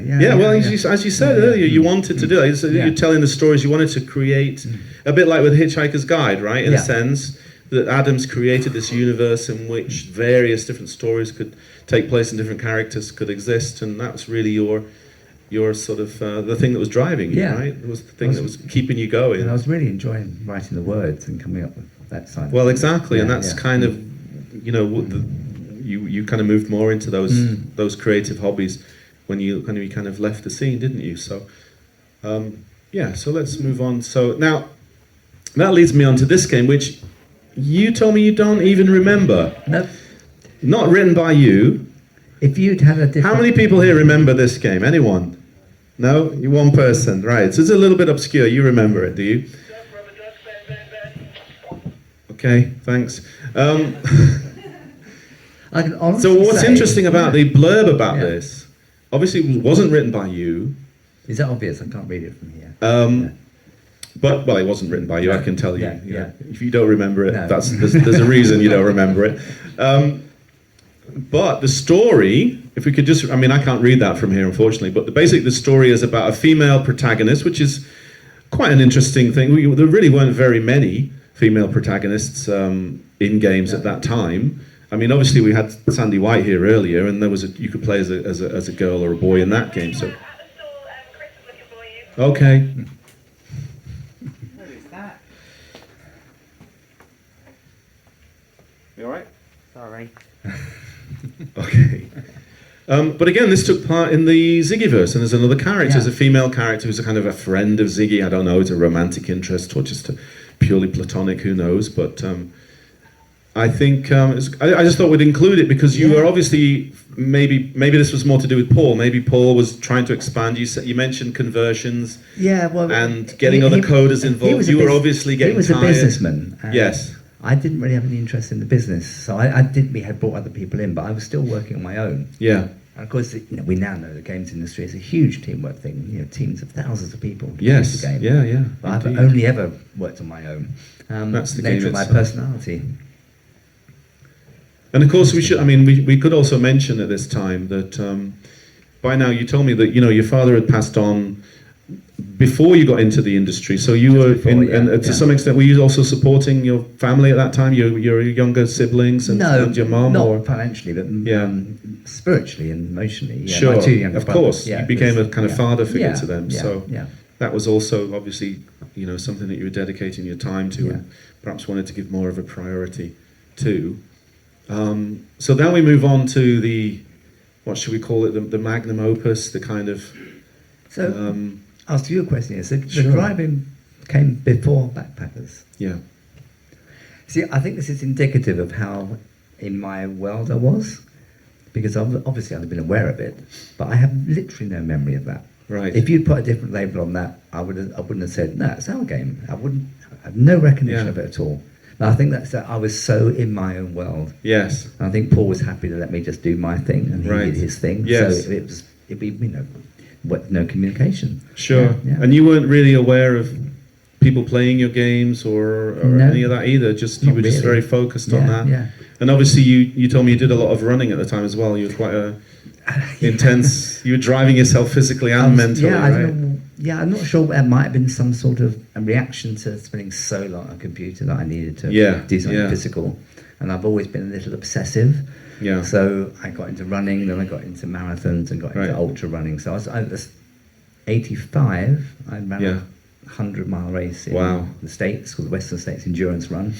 As you said earlier, you wanted to do it. So you're telling the stories, you wanted to create, a bit like with Hitchhiker's Guide, right? In a sense, that Adams created this universe in which various different stories could take place and different characters could exist, and that was really your sort of, the thing that was driving you, right? It was the thing that was keeping you going. And I was really enjoying writing the words and coming up with that side. Well, exactly, and that's kind of, you kind of moved more into those creative hobbies when you kind of left the scene, didn't you? So so let's move on. So now that leads me on to this game, which you told me you don't even remember. No. Not written by you. If you'd had a different... How many people here remember this game? Anyone? No? You're one person, right. So it's a little bit obscure. You remember it, do you? Okay, thanks. I can honestly so what's say, interesting about the blurb about this, obviously it wasn't written by you. Is that obvious? I can't read it from here. But, well, it wasn't written by you, I can tell you. If you don't remember it, No. there's a reason you don't remember it. But the story, if we could just, I mean, I can't read that from here, unfortunately, but the story is about a female protagonist, which is quite an interesting thing. There really weren't very many female protagonists in games at that time. I mean, obviously we had Sandy White here earlier, and you could play as a girl or a boy in that game. So, okay. You all right? Sorry. Okay. But again, this took part in the Ziggyverse, and there's another character, there's a female character who's a kind of a friend of Ziggy. I don't know, it's a romantic interest or just a purely platonic, who knows, but I think I just thought we'd include it because you were obviously, maybe this was more to do with Paul. Maybe Paul was trying to expand. You mentioned conversions and getting other coders involved. You were obviously getting tired. He was a businessman. Yes. I didn't really have any interest in the business, so I had brought other people in, but I was still working on my own. Yeah. And of course, we now know the games industry is a huge teamwork thing. Teams of thousands of people. Yes. The game. Yeah. But I've only ever worked on my own. That's the nature game of my itself. personality. And of course, we could also mention at this time that by now you told me that your father had passed on before you got into the industry. So you were, to some extent, were you also supporting your family at that time? Your younger siblings and your mom? Not financially, but spiritually and emotionally. Yeah, sure, my two younger of brothers. course. You became a kind of father figure to them. So yeah. that was also obviously something that you were dedicating your time to and perhaps wanted to give more of a priority to. So then we move on to the, what should we call it, the magnum opus, the kind of... So, ask you a question here. So the driving came before Backpackers. Yeah. See, I think this is indicative of how in my world I was, because obviously I've been aware of it, but I have literally no memory of that. Right. If you'd put a different label on that, I wouldn't have said, no, it's our game. I have no recognition of it at all. And I think that's I was so in my own world. Yes. And I think Paul was happy to let me just do my thing, and he did his thing. Yes. So it'd be no communication. Sure. Yeah. And you weren't really aware of people playing your games or No. any of that either? Just you were just really. very focused on that. Yeah. And obviously, you told me you did a lot of running at the time as well. You were quite a intense. You were driving yourself physically and mentally, yeah, I right? don't know, yeah, I'm not sure. There might have been some sort of a reaction to spending so long on a computer that I needed to do something physical. And I've always been a little obsessive. Yeah. So I got into running, then I got into marathons and got into ultra running. So I was 85. I ran a 100-mile race in the States, called the Western States Endurance Run,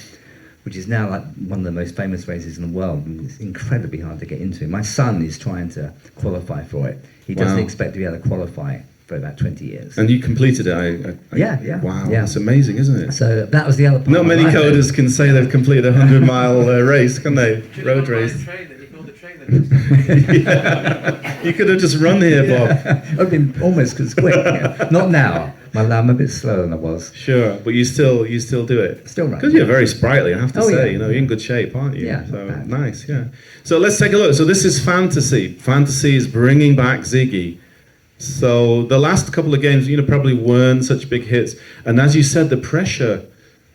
which is now like one of the most famous races in the world, and it's incredibly hard to get into. My son is trying to qualify for it. He doesn't expect to be able to qualify for about 20 years. And you completed it. Yeah. Wow, that's amazing, isn't it? So that was the other part. Not many coders can say they've completed a 100-mile race, can they? Road race. You could have just run here, Bob. I've been almost as quick. Not now. I'm a bit slower than I was. Sure, but you still do it. Still run. Because you're very sprightly, I have to say. Yeah. You know, you're in good shape, aren't you? Yeah. So nice, yeah. So let's take a look. So this is fantasy. Fantasy is bringing back Ziggy. So the last couple of games, probably weren't such big hits. And as you said, the pressure,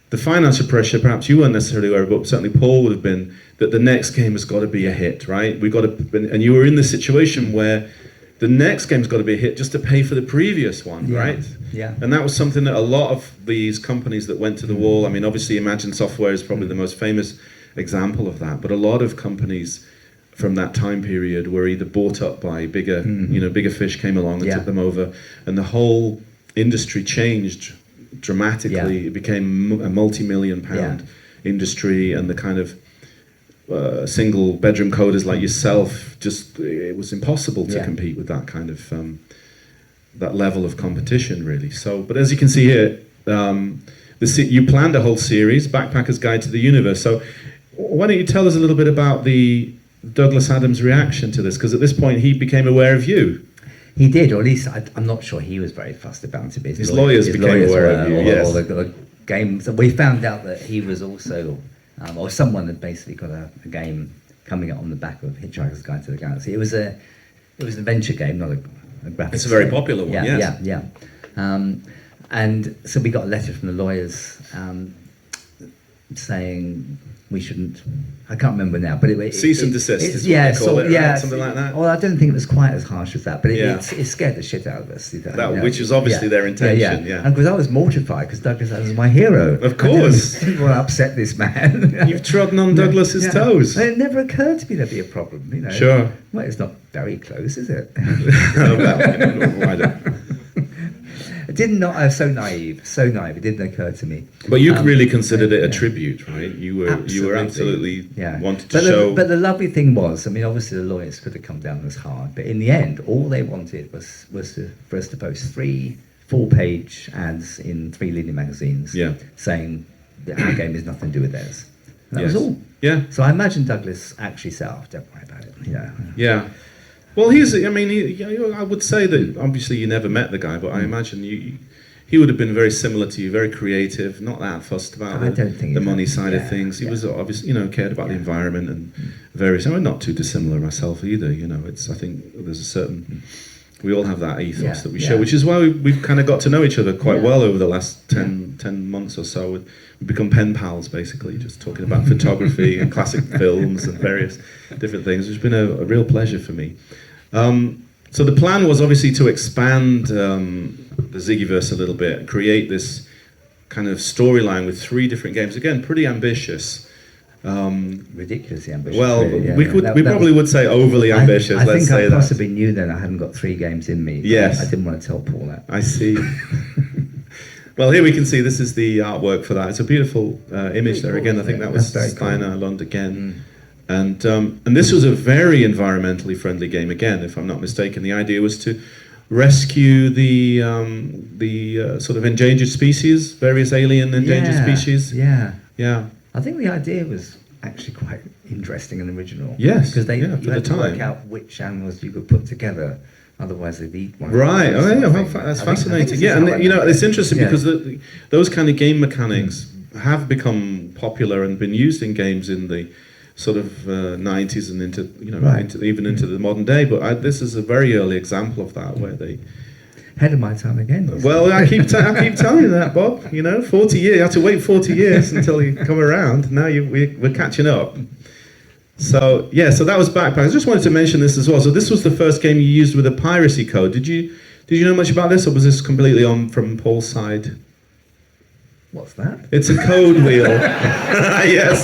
the financial pressure, perhaps you weren't necessarily aware of, but certainly Paul would have been, that the next game has got to be a hit, right? And you were in the situation where the next game's got to be a hit just to pay for the previous one, right? Yeah. And that was something that a lot of these companies that went to the wall, I mean, obviously Imagine Software is probably the most famous example of that, but a lot of companies from that time period were either bought up by bigger, bigger fish came along and took them over, and the whole industry changed dramatically. It became a multi-million pound industry, and the kind of single bedroom coders like yourself, it was impossible to compete with that kind of that level of competition, really. So, but as you can see here, you planned a whole series, Backpacker's Guide to the Universe. So why don't you tell us a little bit about the Douglas Adams' reaction to this? Because at this point he became aware of you. He did, or at least I'm not sure he was very fussed about it. His lawyers became aware of you, yes. All the games. We found out that he was also, or someone had basically got a game coming up on the back of Hitchhiker's Guide to the Galaxy. It was an adventure game, not a graphics. It's a very popular one, yes. Yeah. And so we got a letter from the lawyers saying we shouldn't. I can't remember now, but cease and desist is what they call it, right? Something like that. Well, I don't think it was quite as harsh as that, but it scared the shit out of us. Which is obviously their intention. Yeah. And because I was mortified, because Douglas Adams was my hero. Of course. I didn't want to upset this man. You've trodden on Douglas's toes. And it never occurred to me there'd be a problem. Sure. Well, it's not very close, is it? I don't. I was so naive. It didn't occur to me. But you really considered it a tribute, right? You were absolutely wanted to show. But the lovely thing was, I mean, obviously the lawyers could have come down as hard, but in the end, all they wanted was for us to post 3 full-page ads in 3 leading magazines, saying that our game has nothing to do with theirs. And that was all. Yeah. So I imagine Douglas actually said, "Oh, don't worry about it." Yeah. Well, I would say that obviously you never met the guy, but I imagine he would have been very similar to you, very creative, not that fussed about the money side of things. He was obviously, cared about the environment and various. I'm not too dissimilar myself either. I think there's a certain. We all have that ethos that we share, which is why we've kind of got to know each other quite well over the last 10 months or so. We've become pen pals, basically, just talking about photography and classic films and various different things. It's been a real pleasure for me. So the plan was obviously to expand the Ziggyverse a little bit, create this kind of storyline with 3 different games. Again, pretty ambitious. Ridiculously ambitious. Well, really, we probably would say overly ambitious. I think I possibly knew then I hadn't got 3 games in me. Yes. I didn't want to tell Paul that. I see. Well, here we can see this is the artwork for that. It's a beautiful image there. Again, I think that was Steiner Lund again. And this was a very environmentally friendly game. Again, if I'm not mistaken, the idea was to rescue the sort of endangered species, various alien endangered species. Yeah. Yeah. I think the idea was actually quite interesting and original. Yes. Because you had to work out which animals you could put together. Otherwise, they'd eat one. Right. Oh, yeah. That's fascinating. Yeah, and it's interesting because those kind of game mechanics have become popular and been used in games in the sort of 90s and into even into the modern day. But this is a very early example of that, where they. Ahead of my time again. Well, I keep telling you that, Bob. You know, 40 years. You have to wait 40 years until you come around. Now we're catching up. So yeah, so that was Backpack. I just wanted to mention this as well. So this was the first game you used with a piracy code. Did you know much about this, or was this completely on from Paul's side? What's that? It's a code wheel. Yes.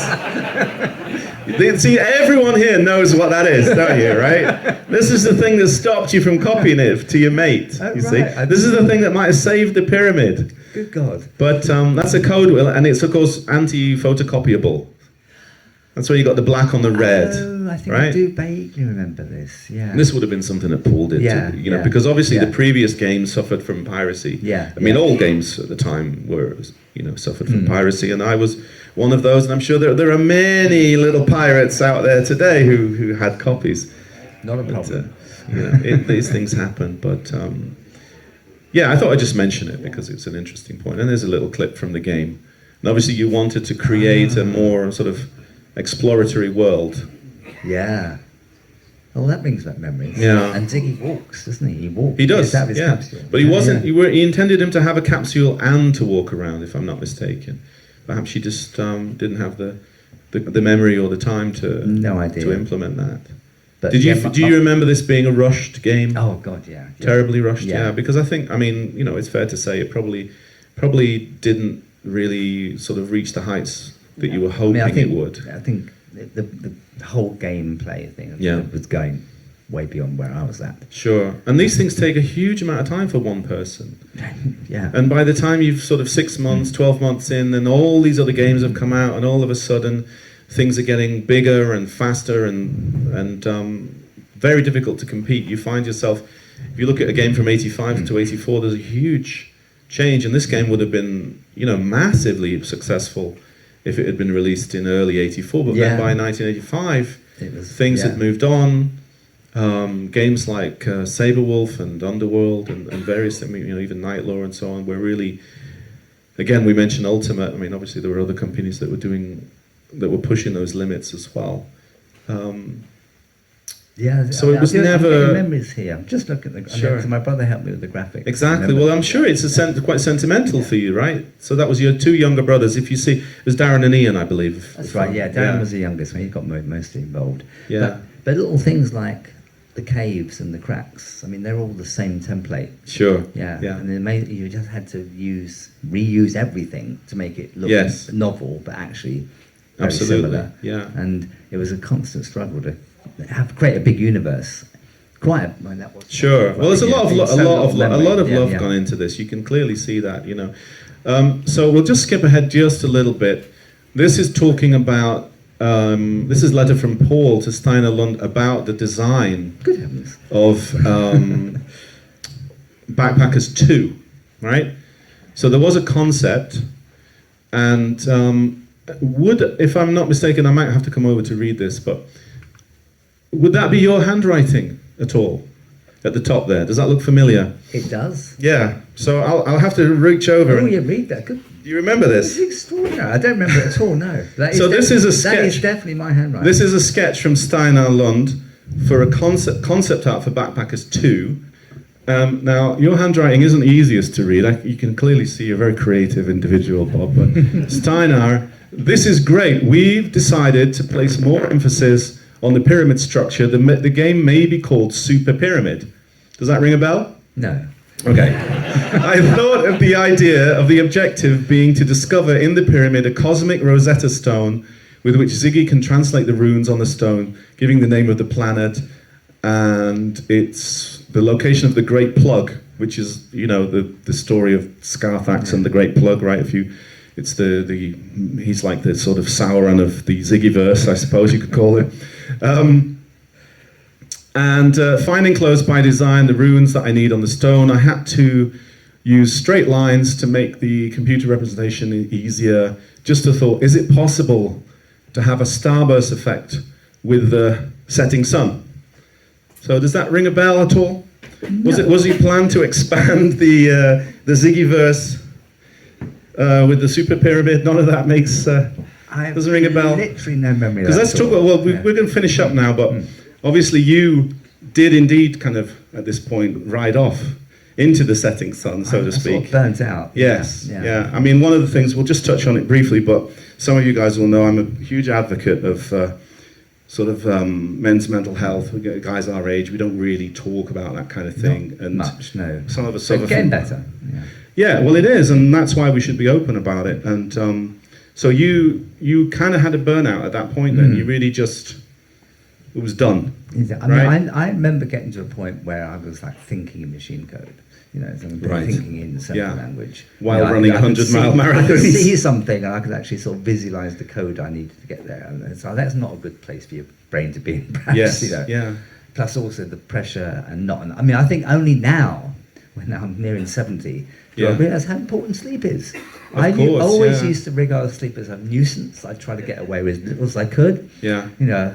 See, everyone here knows what that is, don't you, right? This is the thing that stopped you from copying it to your mate, you see? This is the thing that might have saved the pyramid. Good God. But that's a code wheel, and it's, of course, anti-photocopyable. That's where you got the black on the red, oh, I think right? I do vaguely remember this, yeah. This would have been something that Paul did, because obviously the previous games suffered from piracy. Yeah. I mean, all games at the time were, suffered from piracy, and I was one of those, and I'm sure there are many little pirates out there today who had copies. Not a problem. These things happen, but I thought I'd just mention it because it's an interesting point. And there's a little clip from the game. And obviously you wanted to create a more sort of exploratory world. Yeah. Well, that brings back memories. Yeah. And Ziggy walks, doesn't he? He walks. He does, His capsule. But he wasn't. He intended him to have a capsule and to walk around, if I'm not mistaken. Perhaps he just didn't have the memory or the time to implement that. But do you remember this being a rushed game? Oh God, yeah. Terribly rushed, yeah. Because it's fair to say it probably didn't really sort of reach the heights that you were hoping it would. I think the whole gameplay thing was going way beyond where I was at. Sure. And these things take a huge amount of time for one person. Yeah. And by the time you've sort of 6 months, 12 months in, then all these other games have come out, and all of a sudden things are getting bigger and faster and very difficult to compete. You find yourself, if you look at a game from 85 to 84, there's a huge change, and this game would have been, massively successful if it had been released in early 84, but then by 1985, things had moved on. Games like Saberwolf and Underworld and various things, even Night Law and so on, were really, again, we mentioned Ultimate. I mean, obviously there were other companies that were pushing those limits as well. So it was never. Memories here. I'm just looking at the. Sure. My brother helped me with the graphics. Exactly. Well, I'm sure it's quite sentimental for you, right? So that was your two younger brothers. If you see, it was Darren and Ian, I believe. That's right. Yeah, Darren was the youngest, so he got mostly involved. Yeah. But little things like the caves and the cracks. I mean, they're all the same template. Sure. Yeah. Yeah. And then you just had to reuse everything to make it look novel, but actually very similar. Yeah. And it was a constant struggle to create a big universe. Sure. Well, there's a lot of love gone into this. You can clearly see that. So we'll just skip ahead just a little bit. This is talking about. This is a letter from Paul to Steiner Lund about the design of Backpackers 2, right? So there was a concept, and if I'm not mistaken, I might have to come over to read this, but would that be your handwriting at all? At the top there, does that look familiar? It does. Yeah. So I'll have to reach over. Oh, you read that. Good. Do you remember this? It's extraordinary. I don't remember it at all. No. This is a sketch. That is definitely my handwriting. This is a sketch from Steiner Lund for a concept art for Backpackers 2. Now, your handwriting isn't the easiest to read. You can clearly see you're a very creative individual, Bob. But Steiner, this is great. We've decided to place more emphasis on the pyramid structure. The game may be called Super Pyramid. Does that ring a bell? No. Okay. I thought of the idea of the objective being to discover in the pyramid a cosmic Rosetta Stone with which Ziggy can translate the runes on the stone, giving the name of the planet, and it's the location of the Great Plug, which is, the story of Scarthax and the Great Plug, right? He's like the sort of Sauron of the Ziggyverse, I suppose you could call it. And finding close by design the runes that I need on the stone, I had to use straight lines to make the computer representation easier. Just a thought, is it possible to have a starburst effect with the setting sun? So does that ring a bell at all? No. Was it planned to expand the Ziggyverse with the Super Pyramid? None of that makes doesn't ring a bell. Literally no memory. Because let's talk about. Well, we're going to finish up now, but obviously you did indeed kind of at this point ride off into the setting sun, so to Sort speak. of burnt out. Yes, yeah. I mean, one of the things, we'll just touch on it briefly, but some of you guys will know I'm a huge advocate of men's mental health. Guys our age, we don't really talk about that kind of thing. Not and much, no. Some of us It's suffer getting from... better. Yeah, well, it is, and that's why we should be open about it. And so you kind of had a burnout at that point then. You really just... It was done. I mean, I remember getting to a point where I was like thinking in machine code, so thinking in simple language. While running a 100-mile marathon. I could see something and I could actually sort of visualize the code I needed to get there. And so that's not a good place for your brain to be in, perhaps, Yes, yeah. Plus also the pressure and not... I mean, I think only now, when I'm nearing 70, do I realise how important sleep is. I always used to regard sleep as a nuisance. I'd try to get away with as little as I could. Yeah.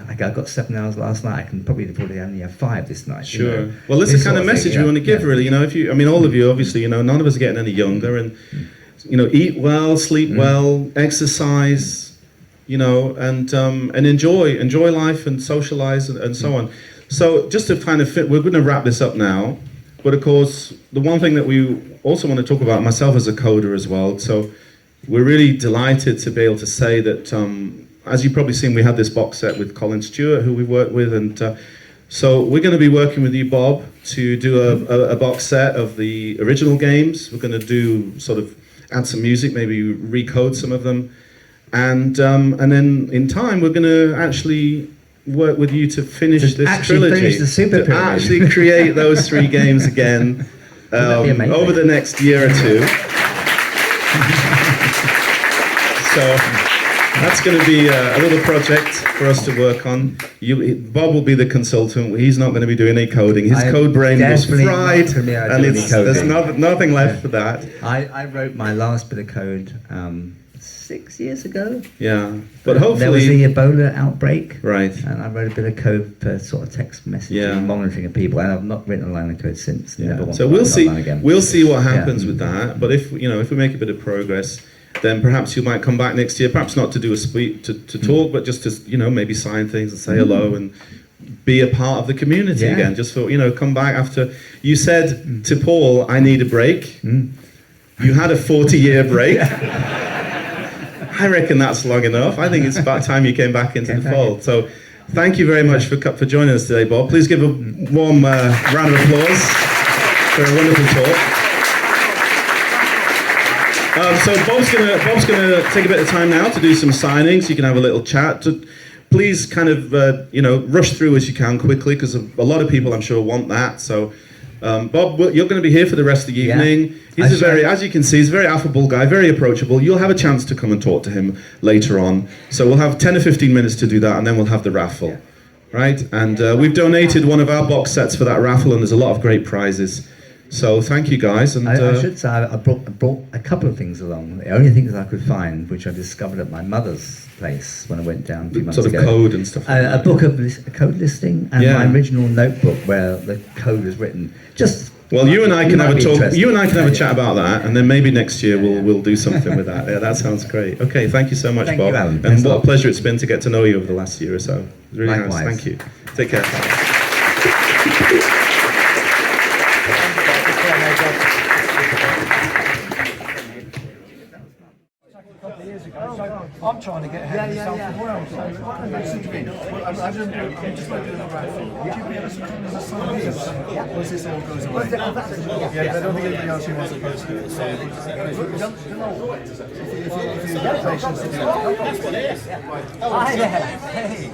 I got 7 hours last night. I can probably only have 5 this night. Sure. Well, that's the kind of message we want to give, really. All of you, obviously, none of us are getting any younger, and eat well, sleep well, exercise, and enjoy life and socialize and so on. So just to kind of we're going to wrap this up now. But of course, the one thing that we also want to talk about, myself as a coder as well, so we're really delighted to be able to say that, as you've probably seen, we had this box set with Colin Stewart, who we worked with, and so we're going to be working with you, Bob, to do a box set of the original games. We're going to do add some music, maybe recode some of them, and then in time we're going to actually work with you to finish this trilogy, to actually create those 3 games again over the next year or 2. So that's going to be a little project for us to work on. Bob will be the consultant. He's not going to be doing any coding. His code brain was fried, and there's nothing left for that. I wrote my last bit of code 6 years ago. Yeah, but hopefully... There was the Ebola outbreak. Right. And I wrote a bit of code for sort of text messaging and monitoring of people, and I've not written a line of code since. Yeah. So we'll see what happens with that, but if we make a bit of progress, then perhaps you might come back next year, perhaps not to do a speech, to talk, but just to, maybe sign things and say hello and be a part of the community again. Just for, come back after... You said to Paul, I need a break. You had a 40-year break. I reckon that's long enough. I think it's about time you came back into the fold. So thank you very much for joining us today, Bob. Please give a warm round of applause for a wonderful talk. So Bob's gonna take a bit of time now to do some signings. You can have a little chat. Please kind of rush through as you can quickly, because a lot of people I'm sure want that. So Bob, you're going to be here for the rest of the evening. He's as you can see, he's a very affable guy, very approachable. You'll have a chance to come and talk to him later on. So we'll have 10 or 15 minutes to do that, and then we'll have the raffle, right? And we've donated one of our box sets for that raffle, and there's a lot of great prizes. So thank you guys. And I should say I brought a couple of things along. The only things I could find, which I discovered at my mother's place when I went down a few months ago. Sort of code and stuff like that. A book of a code listing and my original notebook where the code was written. Well, you and I can have a talk. You and I can have a chat about that, and then maybe next year we'll do something with that. Yeah, that sounds great. Okay, thank you so much, Bob. Thank you, Allan. And what a pleasure it's been to get to know you over the last year or so. It's really nice. Thank you. Take care. I'm trying to get ahead of myself as well. So I just want to do the raffle. Would you be able to come as a sign? Or is this all goes away? Yeah, I don't think anybody else who wants to post it. So if you have patience to do that. That's what it is. Hey.